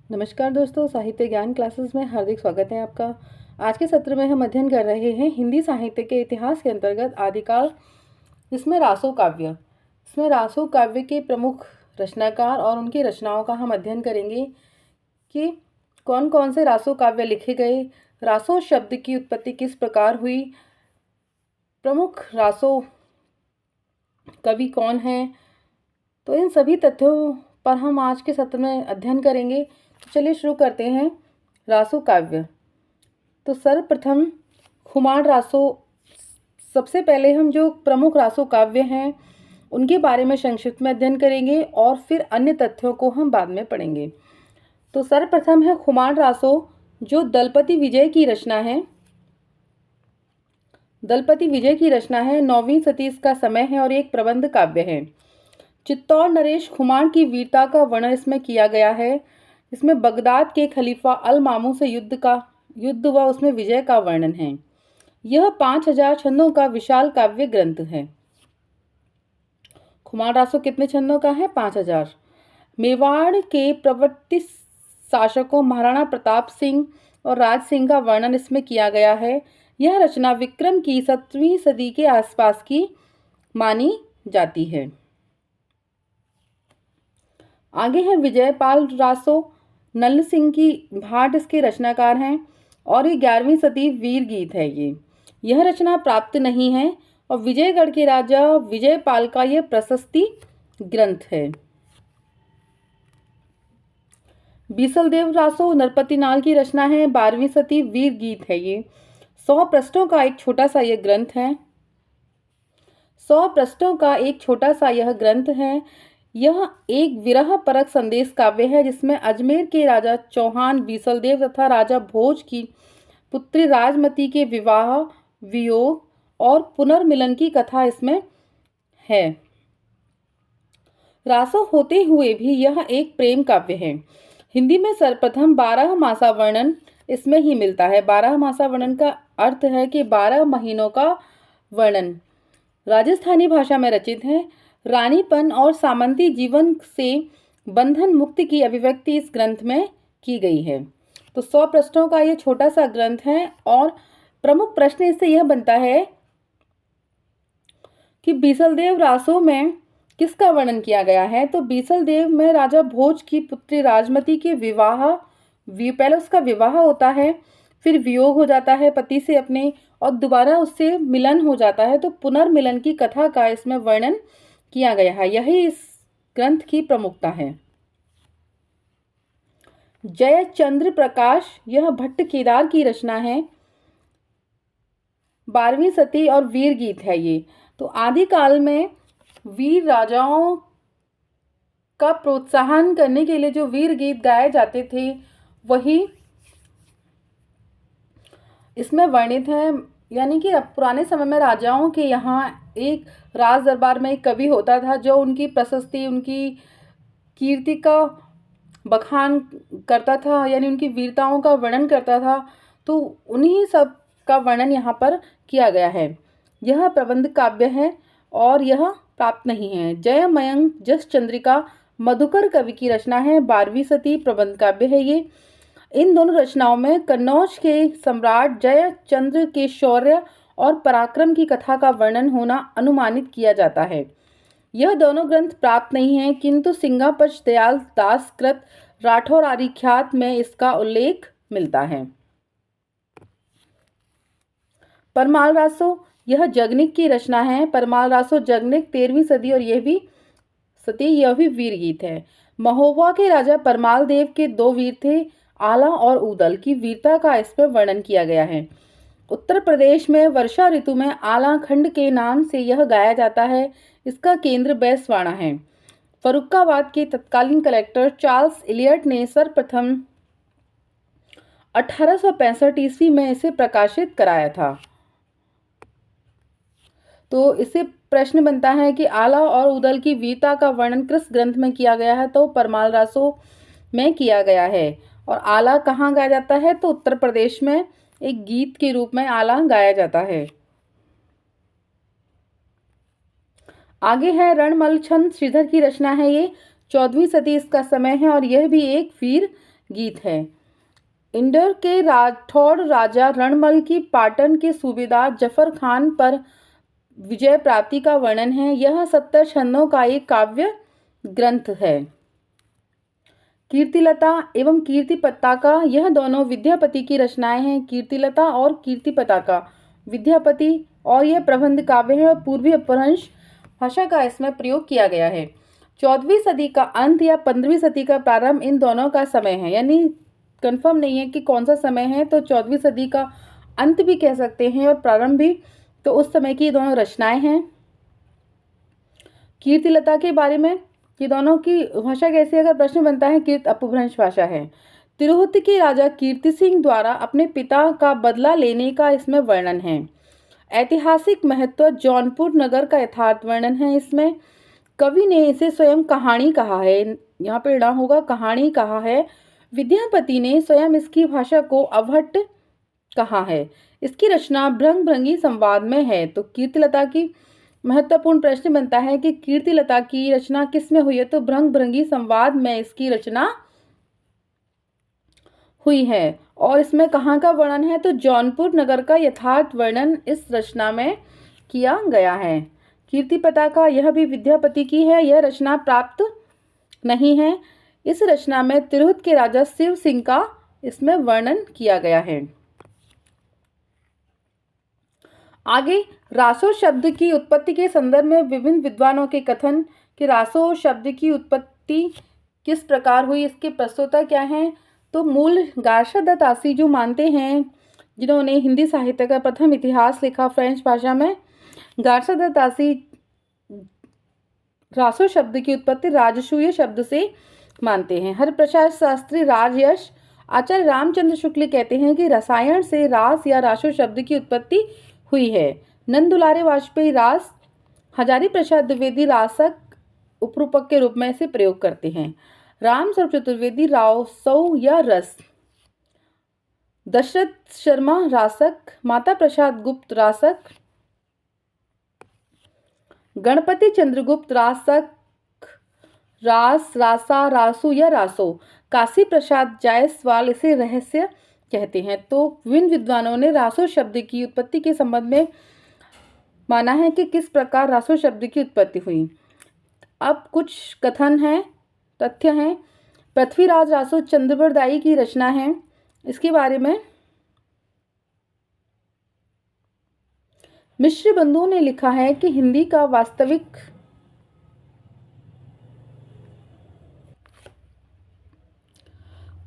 नमस्कार दोस्तों, साहित्य ज्ञान क्लासेस में हार्दिक स्वागत है आपका। आज के सत्र में हम अध्ययन कर रहे हैं हिंदी साहित्य के इतिहास के अंतर्गत आदिकाल, जिसमें रासो काव्य। इसमें रासो काव्य के प्रमुख रचनाकार और उनकी रचनाओं का हम अध्ययन करेंगे कि कौन कौन से रासो काव्य लिखे गए, रासो शब्द की उत्पत्ति किस प्रकार हुई, प्रमुख रासो कवि कौन हैं। तो इन सभी तथ्यों पर हम आज के सत्र में अध्ययन करेंगे। तो चलिए शुरू करते हैं। रासो काव्य। तो सर्वप्रथम खुमार रासो, सबसे पहले हम जो प्रमुख रासो काव्य हैं उनके बारे में संक्षिप्त में अध्ययन करेंगे और फिर अन्य तथ्यों को हम बाद में पढ़ेंगे। तो सर्वप्रथम है खुमार रासो, जो दलपति विजय की रचना है। दलपति विजय की रचना है, 9वीं सदी का समय है और एक प्रबंध काव्य है। चित्तौड़ नरेश खुमार की वीरता का वर्णन इसमें किया गया है। इसमें बगदाद के खलीफा अल मामू से युद्ध व उसमें विजय का वर्णन है। यह 5000 छंदों का विशाल काव्य ग्रंथ है। खुमार रासो कितने छंदों का है? 5000। मेवाड़ के प्रवर्ती शासकों महाराणा प्रताप सिंह और राज सिंह का वर्णन इसमें किया गया है। यह रचना विक्रम की 7वीं सदी के आसपास की मानी जाती है। आगे है विजयपाल रासो, नल सिंह की भाट इसके रचनाकार हैं और ये 11वीं सदी वीर गीत है। यह रचना प्राप्त नहीं है और विजयगढ़ के राजा विजयपाल का यह प्रशस्ति ग्रंथ है। बीसलदेव रासो नरपतिनाल की रचना है, 12वीं सदी वीर गीत है। ये 100 पृष्ठों का एक छोटा सा यह ग्रंथ है। 100 पृष्ठों का एक छोटा सा यह ग्रंथ है। यह एक विरह परक संदेश काव्य है, जिसमें अजमेर के राजा चौहान बीसलदेव तथा राजा भोज की पुत्री राजमती के विवाह, वियोग और पुनर्मिलन की कथा इसमें है। रासो होते हुए भी यह एक प्रेम काव्य है। हिंदी में सर्वप्रथम 12 मासा वर्णन इसमें ही मिलता है। 12 मासा वर्णन का अर्थ है कि 12 महीनों का वर्णन राजस्थानी भाषा में रचित है। रानीपन और सामंती जीवन से बंधन मुक्ति की अभिव्यक्ति इस ग्रंथ में की गई है। तो 100 पृष्ठों का यह छोटा सा ग्रंथ है और प्रमुख प्रश्न इससे यह बनता है कि बीसलदेव रासो में किसका वर्णन किया गया है। तो बीसलदेव में राजा भोज की पुत्री राजमती के पहले उसका विवाह होता है, फिर वियोग हो जाता है पति से अपने, और दोबारा उससे मिलन हो जाता है। तो पुनर्मिलन की कथा का इसमें वर्णन किया गया है। यही इस ग्रंथ की प्रमुखता है। जयचंद्र प्रकाश, यह भट्ट केदार की रचना है, 12वीं सदी और वीर गीत है। ये तो आदिकाल में वीर राजाओं का प्रोत्साहन करने के लिए जो वीर गीत गाए जाते थे वही इसमें वर्णित है। यानी कि पुराने समय में राजाओं के यहाँ एक राज दरबार में एक कवि होता था जो उनकी प्रशस्ति, उनकी कीर्ति का बखान करता था, यानी उनकी वीरताओं का वर्णन करता था। तो उन्हीं सब का वर्णन यहाँ पर किया गया है। यह प्रबंध काव्य है और यह प्राप्त नहीं है। जय मयंक जस चंद्रिका मधुकर कवि की रचना है, 12वीं सदी प्रबंध काव्य है। ये इन दोनों रचनाओं में कन्नौज के सम्राट जयचंद्र के शौर्य और पराक्रम की कथा का वर्णन होना अनुमानित किया जाता है। यह दोनों ग्रंथ प्राप्त नहीं हैं, किंतु सिंगापच दयाल दास कृत राठौर आरिख्यात में इसका उल्लेख मिलता है। परमाल रासो, यह जगनिक की रचना है। परमाल रासो जगनिक 13वीं सदी और यह भी वीर गीत है। महोबा के राजा परमाल देव के 2 वीर थे, आला और उदल की वीरता का इस पर वर्णन किया गया है। उत्तर प्रदेश में वर्षा ऋतु में आला खंड के नाम से यह गाया जाता है। इसका केंद्र बैसवाड़ा है। फर्रुखाबाद के तत्कालीन कलेक्टर चार्ल्स इलियट ने सर्वप्रथम 1865 ईस्वी में इसे प्रकाशित कराया था। तो इससे प्रश्न बनता है कि आला और उदल की वीरता का वर्णन किस ग्रंथ में किया गया है। तो परमाल रासो में किया गया है। और आला कहाँ गाया जाता है? तो उत्तर प्रदेश में एक गीत के रूप में आला गाया जाता है। आगे है रणमल छंद श्रीधर की रचना है। ये 14वीं सदी इसका समय है और यह भी एक वीर गीत है। इंदौर के राठौड़ राजा रणमल की पाटन के सूबेदार जफर खान पर विजय प्राप्ति का वर्णन है। यह 70 छंदों का एक काव्य ग्रंथ है। कीर्तिलता एवं कीर्ति पताका, यह दोनों विद्यापति की रचनाएं हैं। कीर्तिलता और कीर्ति पताका विद्यापति और यह प्रबंध काव्य है और पूर्वी अपभ्रंश भाषा का इसमें प्रयोग किया गया है। 14वीं सदी का अंत या 15वीं सदी का प्रारंभ इन दोनों का समय है, यानी कंफर्म नहीं है कि कौन सा समय है, तो 14वीं सदी का अंत भी कह सकते हैं और प्रारंभ भी, तो उस समय की दोनों रचनाएं हैं। कीर्तिलता के बारे में, ये दोनों की भाषा कैसी, अगर प्रश्न बनता है, कीर्त अपभ्रंश भाषा है। तिरहुत के राजा कीर्ति सिंह द्वारा अपने पिता का बदला लेने का इसमें वर्णन है। ऐतिहासिक महत्व, जौनपुर नगर का यथार्थ वर्णन है। इसमें कवि ने इसे स्वयं कहानी कहा है, यहाँ पे ना होगा, कहानी कहा है। विद्यापति ने स्वयं इसकी भाषा को अवहट्ट कहा है। इसकी रचना भृंग भृंगी संवाद में है। तो कीर्तिलता की महत्वपूर्ण प्रश्न बनता है कि कीर्तिलता की रचना किस में हुई है, तो भृंग भृंगी संवाद में इसकी रचना हुई है। और इसमें कहाँ का वर्णन है, तो जौनपुर नगर का यथार्थ वर्णन इस रचना में किया गया है। कीर्ति पताका, यह भी विद्यापति की है। यह रचना प्राप्त नहीं है। इस रचना में तिरहुत के राजा शिव सिंह का इसमें वर्णन किया गया है। आगे रासो शब्द की उत्पत्ति के संदर्भ में विभिन्न विद्वानों के कथन कि रासो शब्द की उत्पत्ति किस प्रकार हुई, इसके प्रस्तुता क्या है, तो मूल गार्षा तासी जो मानते हैं, जिन्होंने हिंदी साहित्य का प्रथम इतिहास लिखा फ्रेंच भाषा में, गार्षा तासी रासो शब्द की उत्पत्ति राजसूय शब्द से मानते हैं। हरिप्रसाद शास्त्री राजयश, आचार्य रामचंद्र शुक्ल कहते हैं कि रसायन से रास या रासो शब्द की उत्पत्ति हुई है। नंदुलारे वाजपेयी रास, हजारी प्रसाद द्विवेदी रासक उपरूपक के रूप में इसे प्रयोग करते हैं। राम स्वरूप चतुर्वेदी रासौ या रस, दशरथ शर्मा रासक, माता प्रसाद गुप्त रासक, गणपति चंद्रगुप्त रासक रास, रासा, रासु या रासो, काशी प्रसाद जायसवाल इसे रहस्य कहते हैं। तो विभिन्न विद्वानों ने रासो शब्द की उत्पत्ति के संबंध में माना है कि किस प्रकार रासो शब्द की उत्पत्ति हुई। अब कुछ कथन हैं, तथ्य हैं। पृथ्वीराज रासो चंद्रबरदाई की रचना है। इसके बारे में मिश्र बंधुओं ने लिखा है कि हिंदी का वास्तविक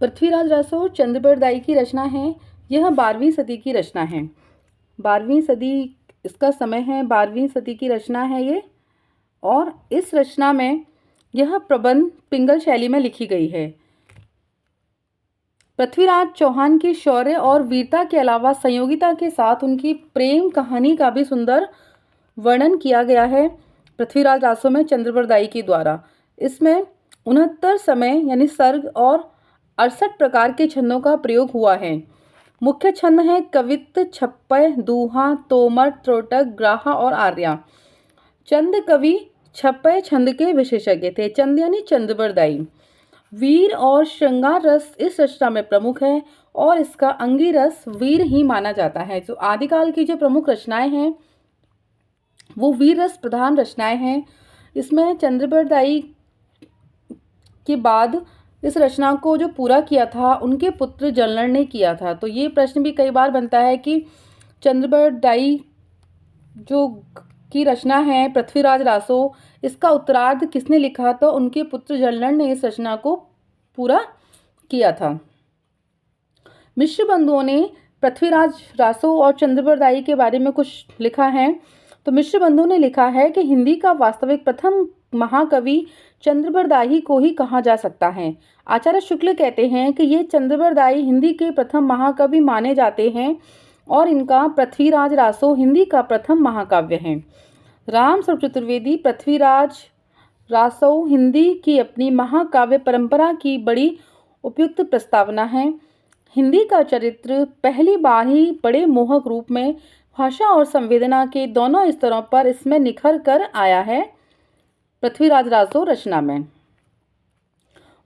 पृथ्वीराज रासो चंद्रबरदाई की रचना है। यह 12वीं सदी की रचना है। 12वीं सदी इसका समय है, 12वीं सदी की रचना है ये। और इस रचना में यह प्रबंध पिंगल शैली में लिखी गई है। पृथ्वीराज चौहान की शौर्य और वीरता के अलावा संयोगिता के साथ उनकी प्रेम कहानी का भी सुंदर वर्णन किया गया है पृथ्वीराज रासो में चंद्रबरदाई के द्वारा। इसमें 69 समय यानी सर्ग और 68 प्रकार के छंदों का प्रयोग हुआ है। मुख्य छंद हैं कवित्त, छप्पय, दूहा, तोमर, त्रोटक, ग्राहा और आर्या। चंद कवि छप्पय छंद के विशेषज्ञ थे। चंद यानी चंद्रबरदाई। वीर और श्रृंगार रस इस रचना में प्रमुख है और इसका अंगी रस वीर ही माना जाता है। जो आदिकाल की जो प्रमुख रचनाएं हैं वो वीर रस प्रधान रचनाएं हैं। इसमें चंद्रबरदाई के बाद इस रचना को जो पूरा किया था उनके पुत्र जलनर ने किया था। तो ये प्रश्न भी कई बार बनता है कि चंद्रबरदाई जो की रचना है पृथ्वीराज रासो, इसका उत्तरार्ध किसने लिखा, तो उनके पुत्र जलनर ने इस रचना को पूरा किया था। मिश्र बंधुओं ने पृथ्वीराज रासो और चंद्रबरदाई के बारे में कुछ लिखा है। तो मिश्र बंधुओं ने लिखा है कि हिंदी का वास्तविक प्रथम महाकवि चंद्रबरदाई को ही कहा जा सकता है। आचार्य शुक्ल कहते हैं कि ये चंद्रबरदाई हिंदी के प्रथम महाकवि माने जाते हैं और इनका पृथ्वीराज रासो हिंदी का प्रथम महाकाव्य है। राम स्वरूप चतुर्वेदी पृथ्वीराज रासो हिंदी की अपनी महाकाव्य परंपरा की बड़ी उपयुक्त प्रस्तावना है। हिंदी का चरित्र पहली बार ही बड़े मोहक रूप में भाषा और संवेदना के दोनों स्तरों पर इसमें निखर कर आया है पृथ्वीराज रासो रचना में।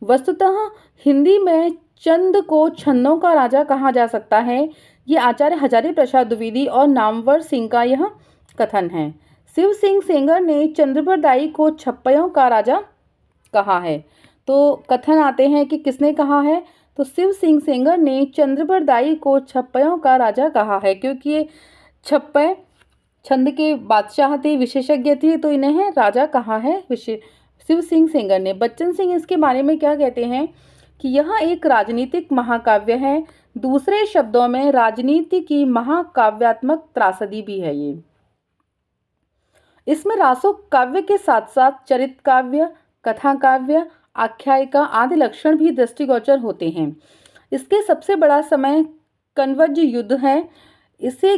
वस्तुतः हिंदी में चंद को छंदों का राजा कहा जा सकता है, ये आचार्य हजारी प्रसाद द्विवेदी और नामवर सिंह का यह कथन है। शिव सिंह सेंगर ने चंद्रबरदाई को छप्पयों का राजा कहा है। तो कथन आते हैं कि किसने कहा है, तो शिव सिंह सेंगर ने चंद्रबरदाई को छप्पयों का राजा कहा है, क्योंकि ये छप्पय छंद के बादशाह थे, विशेषज्ञ थे, तो इन्हें राजा कहा है शिव सिंह सेंगर ने। बच्चन सिंह इसके बारे में क्या कहते हैं कि यह एक राजनीतिक महाकाव्य है, दूसरे शब्दों में राजनीति की महाकाव्यात्मक त्रासदी भी है ये। इसमें रासो काव्य के साथ साथ चरित काव्य, कथा काव्य, आख्यायिका आदि लक्षण भी दृष्टिगोचर होते हैं। इसके सबसे बड़ा समय कन्वज युद्ध है। इसे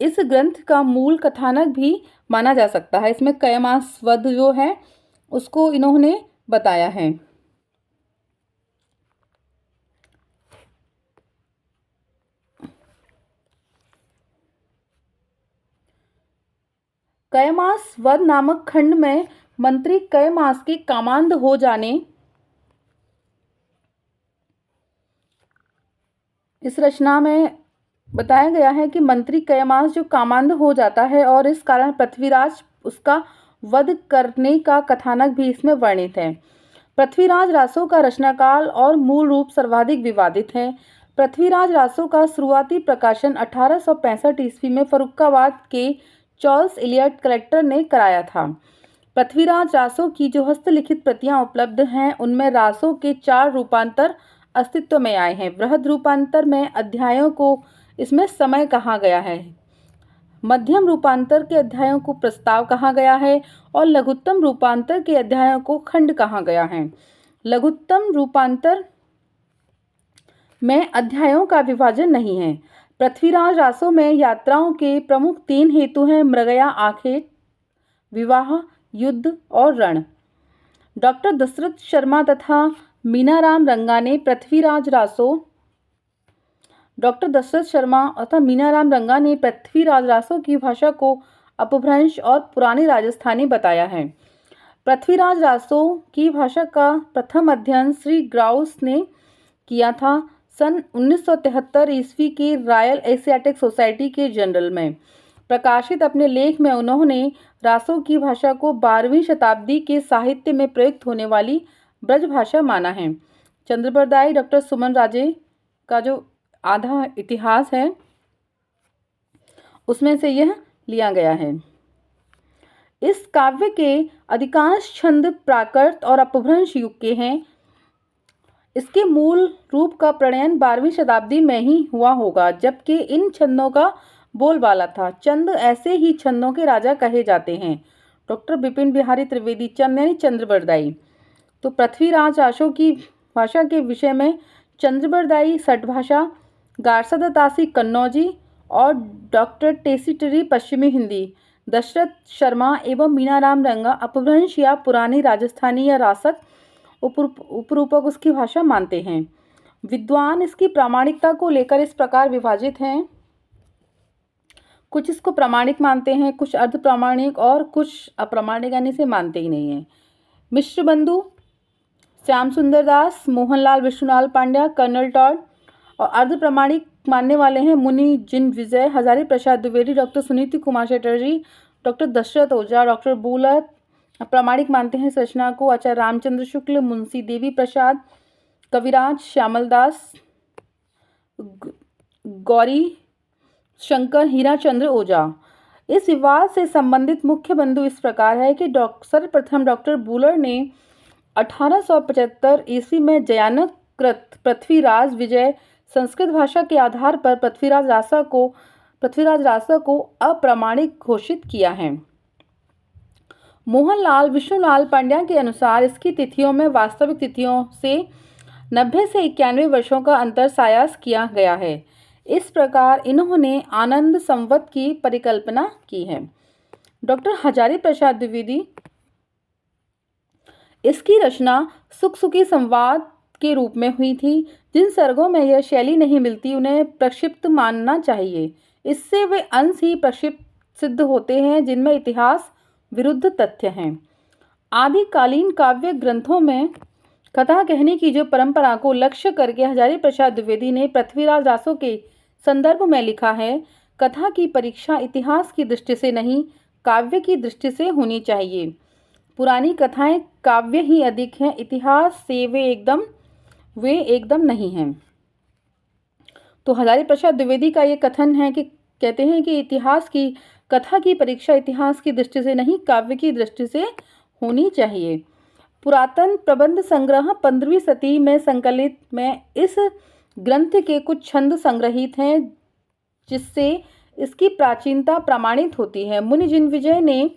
इस ग्रंथ का मूल कथानक भी माना जा सकता है। इसमें कयमास वध जो है उसको इन्होंने बताया है। कयमास वध नामक खंड में मंत्री कयमास के कामांध हो जाने, इस रचना में बताया गया है कि मंत्री कयमास जो कामांध हो जाता है और इस कारण पृथ्वीराज उसका वध करने का कथानक भी इसमें वर्णित है। पृथ्वीराज रासो का रचनाकाल और मूल रूप सर्वाधिक विवादित है। पृथ्वीराज रासो का शुरुआती प्रकाशन 1865 ईस्वी में फर्रुखाबाद के चार्ल्स इलियट कलेक्टर ने कराया था। पृथ्वीराज रासो की जो हस्तलिखित प्रतियां उपलब्ध हैं उनमें रासो के 4 रूपांतर अस्तित्व में आए हैं। बृहद रूपांतर में अध्यायों को इसमें समय कहा गया है, मध्यम रूपांतर के अध्यायों को प्रस्ताव कहा गया है और लघुत्तम रूपांतर के अध्यायों को खंड कहा गया है। लघुत्तम रूपांतर में अध्यायों का विभाजन नहीं है। पृथ्वीराज रासो में यात्राओं के प्रमुख 3 हेतु हैं, मृगया आखेट, विवाह, युद्ध और रण। डॉक्टर दशरथ शर्मा तथा मीनाराम रंगा ने पृथ्वीराज रासो की भाषा को अपभ्रंश और पुरानी राजस्थानी बताया है। पृथ्वीराज रासो की भाषा का प्रथम अध्ययन श्री ग्राउस ने किया था सन 1973 ईस्वी की रॉयल एशियाटिक सोसाइटी के जर्नल में प्रकाशित अपने लेख में उन्होंने रासो की भाषा को 12वीं शताब्दी के साहित्य में प्रयुक्त होने वाली ब्रज भाषा माना है। चंद्रबरदाई डॉक्टर सुमन राजे का जो आधा इतिहास है उसमें से यह लिया गया है। इस काव्य के अधिकांश छंद प्राकृत और अपभ्रंश युग के हैं। इसके मूल रूप का प्रणयन 12वीं शताब्दी में ही हुआ होगा, जबकि इन छंदों का बोलबाला था। चंद ऐसे ही छंदों के राजा कहे जाते हैं। डॉक्टर बिपिन बिहारी त्रिवेदी चंद यानी चंद्रबरदाई। तो पृथ्वीराज रासो की भाषा के विषय में चंद्रबरदाई सठभाषा, गारसादातासी कन्नौजी और डॉक्टर टेसीटरी पश्चिमी हिंदी, दशरथ शर्मा एवं मीनाराम रंगा अपभ्रंश या पुरानी राजस्थानी या रासक उपरूपक उसकी भाषा मानते हैं। विद्वान इसकी प्रामाणिकता को लेकर इस प्रकार विभाजित हैं, कुछ इसको प्रामाणिक मानते हैं, कुछ अर्ध प्रामाणिक और कुछ अप्रामाणिक यानी से मानते ही नहीं हैं। मिश्र बंधु श्याम सुंदर दास, मोहनलाल विष्णुलाल पांड्या, कर्नल टॉड और अर्ध प्रामाणिक मानने वाले हैं मुनि जिन विजय, हजारी प्रसाद द्विवेदी, डॉक्टर सुनीति कुमार चटर्जी, डॉक्टर दशरथ ओझा, डॉक्टर बुलत। प्रामाणिक मानते हैं इस रचना को आचार्य रामचंद्र शुक्ल, मुंशी देवी प्रसाद, कविराज श्यामल दास, गौरी शंकर, हीराचंद्र ओझा। इस विवाद से संबंधित मुख्य बिंदु इस प्रकार है कि सर्वप्रथम डॉक्टर बुलर ने 1875 ईस्वी में जयानकृत पृथ्वीराज विजय संस्कृत भाषा के आधार पर पृथ्वीराज रासा को अप्रामाणिक घोषित किया है। मोहनलाल विष्णुलाल पांड्या के अनुसार इसकी तिथियों में वास्तविक तिथियों से 90 से 91 वर्षों का अंतर सायास किया गया है। इस प्रकार इन्होंने आनंद संवत की परिकल्पना की है। डॉक्टर हजारी प्रसाद द्विवेदी इसकी रचना सुख सुखी संवाद के रूप में हुई थी। जिन सर्गों में यह शैली नहीं मिलती उन्हें प्रक्षिप्त मानना चाहिए, इससे वे अंश ही प्रक्षिप्त सिद्ध होते हैं जिनमें इतिहास विरुद्ध तथ्य हैं। आदिकालीन काव्य ग्रंथों में कथा कहने की जो परंपरा को लक्ष्य करके हजारी प्रसाद द्विवेदी ने पृथ्वीराज रासो के संदर्भ में लिखा है, कथा की परीक्षा इतिहास की दृष्टि से नहीं, काव्य की दृष्टि से होनी चाहिए। पुरानी कथाएं काव्य ही अधिक हैं, इतिहास से वे एकदम नहीं हैं। तो हजारी प्रसाद द्विवेदी का ये कथन है कि कहते हैं कि कथा की परीक्षा इतिहास की दृष्टि से नहीं, काव्य की दृष्टि से होनी चाहिए। पुरातन प्रबंध संग्रह 15वीं शती में संकलित में इस ग्रंथ के कुछ छंद संग्रहित हैं, जिससे इसकी प्राचीनता प्रमाणित होती है। मुनि जिनविजय ने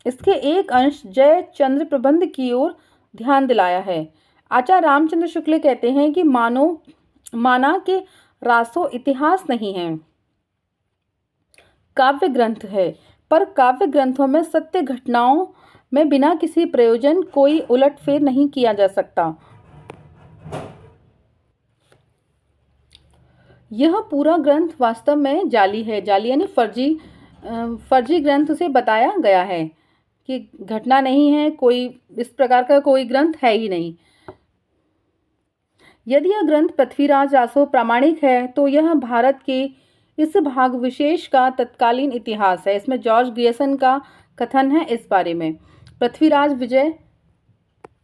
इसके एक अंश जय चंद्र प्रबंध की ओर ध्यान दिलाया है। आचार्य रामचंद्र शुक्ल कहते हैं कि माना के रासो इतिहास नहीं है, काव्य ग्रंथ है, पर काव्य ग्रंथों में सत्य घटनाओं में बिना किसी प्रयोजन कोई उलटफेर नहीं किया जा सकता। यह पूरा ग्रंथ वास्तव में जाली है, जाली यानी फर्जी ग्रंथ से बताया गया है कि घटना नहीं है, कोई इस प्रकार का कोई ग्रंथ है ही नहीं। यदि यह ग्रंथ पृथ्वीराज रासो प्रामाणिक है तो यह भारत के इस भाग विशेष का तत्कालीन इतिहास है। इसमें जॉर्ज ग्रियर्सन का कथन है इस बारे में। पृथ्वीराज विजय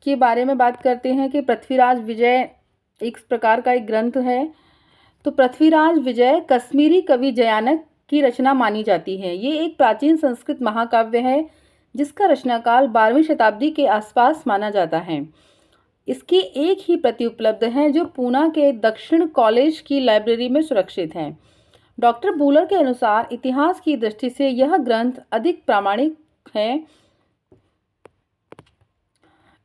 के बारे में बात करते हैं कि पृथ्वीराज विजय एक प्रकार का एक ग्रंथ है। तो पृथ्वीराज विजय कश्मीरी कवि जयानक की रचना मानी जाती है। ये एक प्राचीन संस्कृत महाकाव्य है जिसका रचनाकाल 12वीं शताब्दी के आसपास माना जाता है। इसकी एक ही प्रति उपलब्ध है जो पूना के दक्षिण कॉलेज की लाइब्रेरी में सुरक्षित है। डॉक्टर बूलर के अनुसार इतिहास की दृष्टि से यह ग्रंथ अधिक प्रामाणिक है।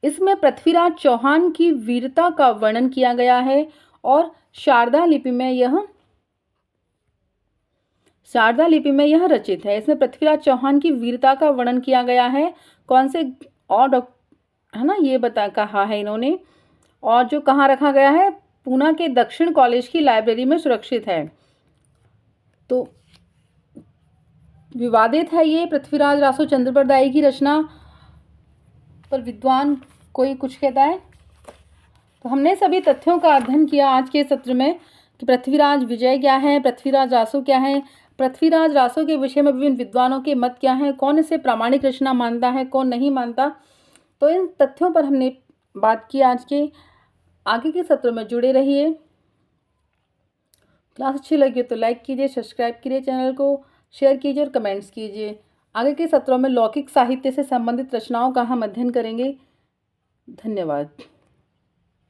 इसमें पृथ्वीराज चौहान की वीरता का वर्णन किया गया है और शारदा लिपि में यह रचित है। इसमें पृथ्वीराज चौहान की वीरता का वर्णन किया गया है। कौन से और है ना, ये कहा है इन्होंने, और जो कहाँ रखा गया है, पूना के दक्षिण कॉलेज की लाइब्रेरी में सुरक्षित है। तो विवादित है ये पृथ्वीराज रासो चंद्रप्रदायी की रचना पर विद्वान कोई कुछ कहता है। तो हमने सभी तथ्यों का अध्ययन किया आज के सत्र में कि पृथ्वीराज विजय क्या है, पृथ्वीराज रासो क्या है, पृथ्वीराज रासो के विषय में विभिन्न विद्वानों के मत क्या हैं, कौन इसे प्रामाणिक रचना मानता है, कौन नहीं मानता। तो इन तथ्यों पर हमने बात की आज के। आगे के सत्रों में जुड़े रहिए। क्लास अच्छी लगी तो लाइक कीजिए, सब्सक्राइब कीजिए चैनल को, शेयर कीजिए और कमेंट्स कीजिए। आगे के सत्रों में लौकिक साहित्य से संबंधित रचनाओं का हम अध्ययन करेंगे। धन्यवाद।